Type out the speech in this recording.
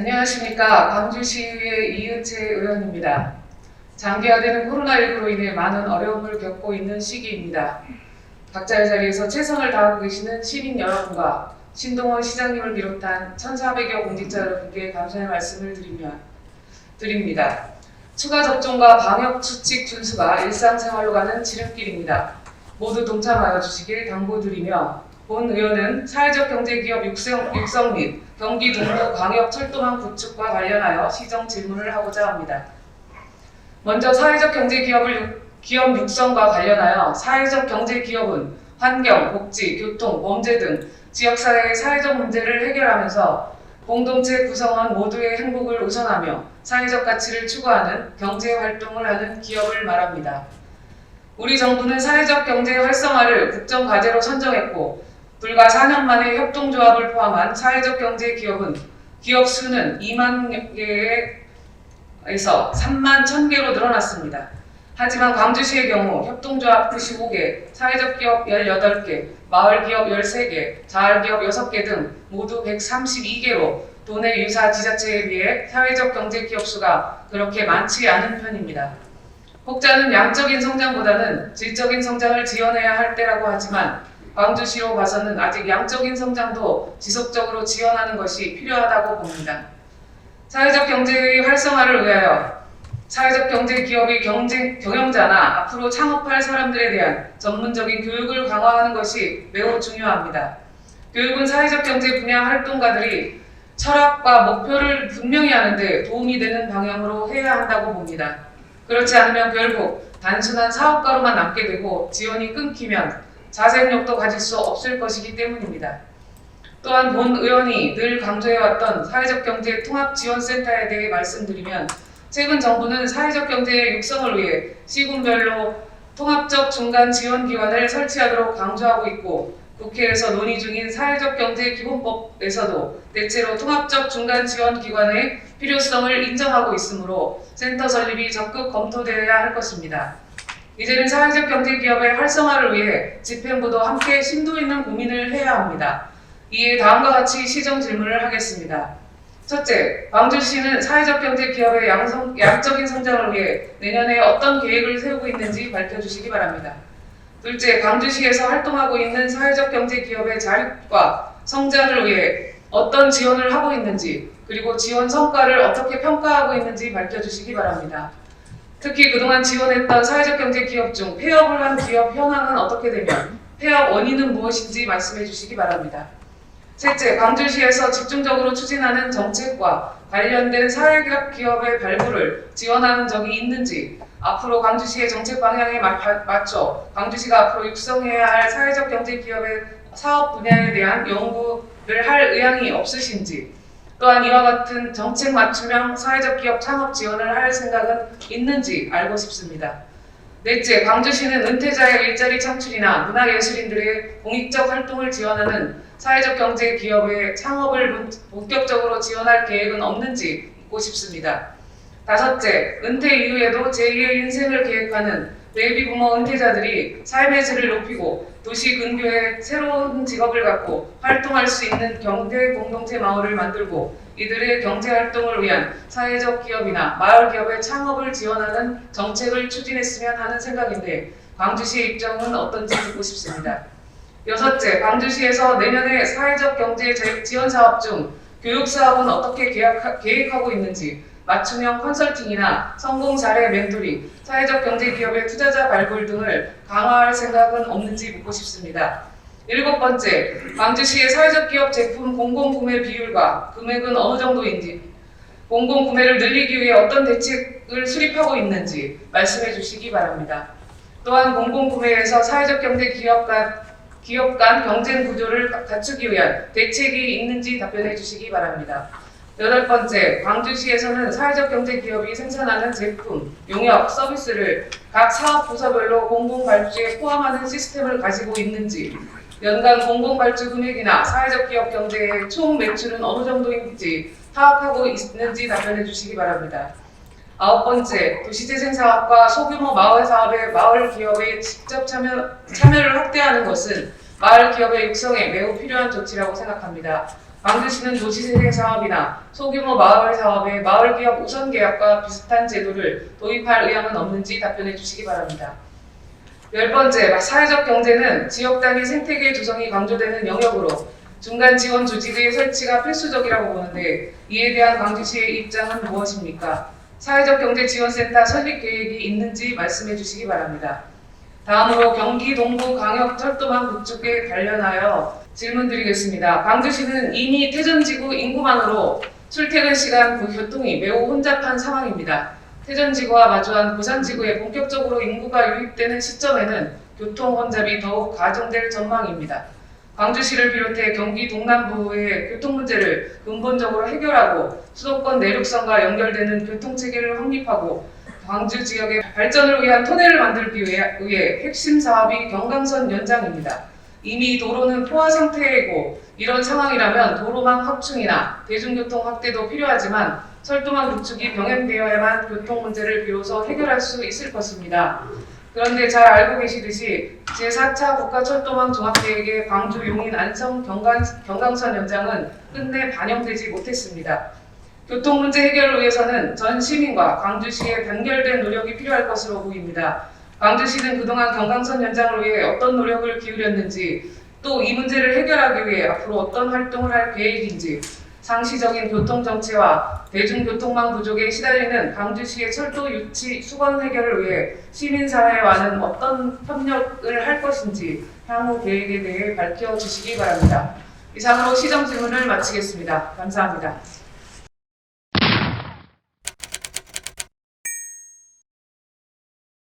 안녕하십니까. 광주시의회 이은채 의원입니다. 장기화되는 코로나19로 인해 많은 어려움을 겪고 있는 시기입니다. 각자의 자리에서 최선을 다하고 계시는 시민 여러분과 신동원 시장님을 비롯한 1,400여 공직자 여러분께 감사의 말씀을 드립니다. 추가 접종과 방역 수칙 준수가 일상생활로 가는 지름길입니다. 모두 동참하여 주시길 당부드리며 본 의원은 사회적 경제기업 육성 및 경기 동부 광역 철도망 구축과 관련하여 시정 질문을 하고자 합니다. 먼저 사회적 경제기업 육성과 관련하여 사회적 경제기업은 환경, 복지, 교통, 범죄 등 지역사회의 사회적 문제를 해결하면서 공동체 구성원 모두의 행복을 우선하며 사회적 가치를 추구하는 경제활동을 하는 기업을 말합니다. 우리 정부는 사회적 경제 활성화를 국정과제로 선정했고 불과 4년 만에 협동조합을 포함한 사회적 경제 기업은 기업 수는 2만 개에서 3만 1,000개로 늘어났습니다. 하지만 광주시의 경우 협동조합 95개, 사회적 기업 18개, 마을기업 13개, 자활기업 6개 등 모두 132개로 도내 유사 지자체에 비해 사회적 경제 기업 수가 그렇게 많지 않은 편입니다. 혹자는 양적인 성장보다는 질적인 성장을 지원해야 할 때라고 하지만 광주시로 봐서는 아직 양적인 성장도 지속적으로 지원하는 것이 필요하다고 봅니다. 사회적 경제의 활성화를 위하여 사회적 경제 기업의 경영자나 앞으로 창업할 사람들에 대한 전문적인 교육을 강화하는 것이 매우 중요합니다. 교육은 사회적 경제 분야 활동가들이 철학과 목표를 분명히 하는데 도움이 되는 방향으로 해야 한다고 봅니다. 그렇지 않으면 결국 단순한 사업가로만 남게 되고 지원이 끊기면 자생력도 가질 수 없을 것이기 때문입니다. 또한 본 의원이 늘 강조해왔던 사회적 경제 통합지원센터에 대해 말씀드리면 최근 정부는 사회적 경제의 육성을 위해 시군별로 통합적 중간 지원 기관을 설치하도록 강조하고 있고 국회에서 논의 중인 사회적 경제 기본법에서도 대체로 통합적 중간 지원 기관의 필요성을 인정하고 있으므로 센터 설립이 적극 검토되어야 할 것입니다. 이제는 사회적 경제 기업의 활성화를 위해 집행부도 함께 심도 있는 고민을 해야 합니다. 이에 다음과 같이 시정 질문을 하겠습니다. 첫째, 광주시는 사회적 경제 기업의 양적인 성장을 위해 내년에 어떤 계획을 세우고 있는지 밝혀주시기 바랍니다. 둘째, 광주시에서 활동하고 있는 사회적 경제 기업의 자립과 성장을 위해 어떤 지원을 하고 있는지 그리고 지원 성과를 어떻게 평가하고 있는지 밝혀주시기 바랍니다. 특히 그동안 지원했던 사회적 경제 기업 중 폐업을 한 기업 현황은 어떻게 되며 폐업 원인은 무엇인지 말씀해 주시기 바랍니다. 셋째, 광주시에서 집중적으로 추진하는 정책과 관련된 사회적 기업의 발굴을 지원하는 적이 있는지 앞으로 광주시의 정책 방향에 맞춰 광주시가 앞으로 육성해야 할 사회적 경제 기업의 사업 분야에 대한 연구를 할 의향이 없으신지 또한 이와 같은 정책 맞춤형 사회적 기업 창업 지원을 할 생각은 있는지 알고 싶습니다. 넷째, 광주시는 은퇴자의 일자리 창출이나 문화예술인들의 공익적 활동을 지원하는 사회적 경제 기업의 창업을 본격적으로 지원할 계획은 없는지 묻고 싶습니다. 다섯째, 은퇴 이후에도 제2의 인생을 계획하는 베이비부머 은퇴자들이 삶의 질을 높이고 도시 근교에 새로운 직업을 갖고 활동할 수 있는 경제 공동체 마을을 만들고 이들의 경제 활동을 위한 사회적 기업이나 마을 기업의 창업을 지원하는 정책을 추진했으면 하는 생각인데 광주시의 입장은 어떤지 듣고 싶습니다. 여섯째, 광주시에서 내년에 사회적 경제 지원 사업 중 교육 사업은 어떻게 계획하고 있는지 맞춤형 컨설팅이나 성공 사례 멘토링, 사회적 경제 기업의 투자자 발굴 등을 강화할 생각은 없는지 묻고 싶습니다. 일곱 번째, 광주시의 사회적 기업 제품 공공구매 비율과 금액은 어느 정도인지, 공공구매를 늘리기 위해 어떤 대책을 수립하고 있는지 말씀해 주시기 바랍니다. 또한 공공구매에서 사회적 경제 기업 간 경쟁 구조를 갖추기 위한 대책이 있는지 답변해 주시기 바랍니다. 여덟 번째, 광주시에서는 사회적 경제 기업이 생산하는 제품, 용역, 서비스를 각 사업 부서별로 공공발주에 포함하는 시스템을 가지고 있는지, 연간 공공발주 금액이나 사회적 기업 경제의 총 매출은 어느 정도인지 파악하고 있는지 답변해 주시기 바랍니다. 아홉 번째, 도시재생사업과 소규모 마을 사업의 마을 기업의 직접 참여를 확대하는 것은 마을 기업의 육성에 매우 필요한 조치라고 생각합니다. 광주시는 도시재생 사업이나 소규모 마을 사업에 마을기업 우선계약과 비슷한 제도를 도입할 의향은 없는지 답변해 주시기 바랍니다. 10번째, 사회적 경제는 지역 단위 생태계 조성이 강조되는 영역으로 중간 지원 조직의 설치가 필수적이라고 보는데 이에 대한 광주시의 입장은 무엇입니까? 사회적 경제 지원센터 설립 계획이 있는지 말씀해 주시기 바랍니다. 다음으로 경기 동부 광역 철도망 구축에 관련하여 질문 드리겠습니다. 광주시는 이미 태전지구 인구만으로 출퇴근 시간 교통이 매우 혼잡한 상황입니다. 태전지구와 마주한 부산지구에 본격적으로 인구가 유입되는 시점에는 교통 혼잡이 더욱 가중될 전망입니다. 광주시를 비롯해 경기 동남부의 교통 문제를 근본적으로 해결하고 수도권 내륙선과 연결되는 교통체계를 확립하고 광주 지역의 발전을 위한 토대를 만들기 위해 핵심 사업이 경강선 연장입니다. 이미 도로는 포화 상태이고 이런 상황이라면 도로망 확충이나 대중교통 확대도 필요하지만 철도망 구축이 병행되어야만 교통 문제를 비로소 해결할 수 있을 것입니다. 그런데 잘 알고 계시듯이 제4차 국가철도망 종합계획의 광주 용인 안성 경강선 연장은 끝내 반영되지 못했습니다. 교통 문제 해결을 위해서는 전 시민과 광주시의 단결된 노력이 필요할 것으로 보입니다. 광주시는 그동안 경강선 연장을 위해 어떤 노력을 기울였는지 또 이 문제를 해결하기 위해 앞으로 어떤 활동을 할 계획인지 상시적인 교통정체와 대중교통망 부족에 시달리는 광주시의 철도 유치 수건 해결을 위해 시민사회와는 어떤 협력을 할 것인지 향후 계획에 대해 밝혀주시기 바랍니다. 이상으로 시정 질문을 마치겠습니다. 감사합니다.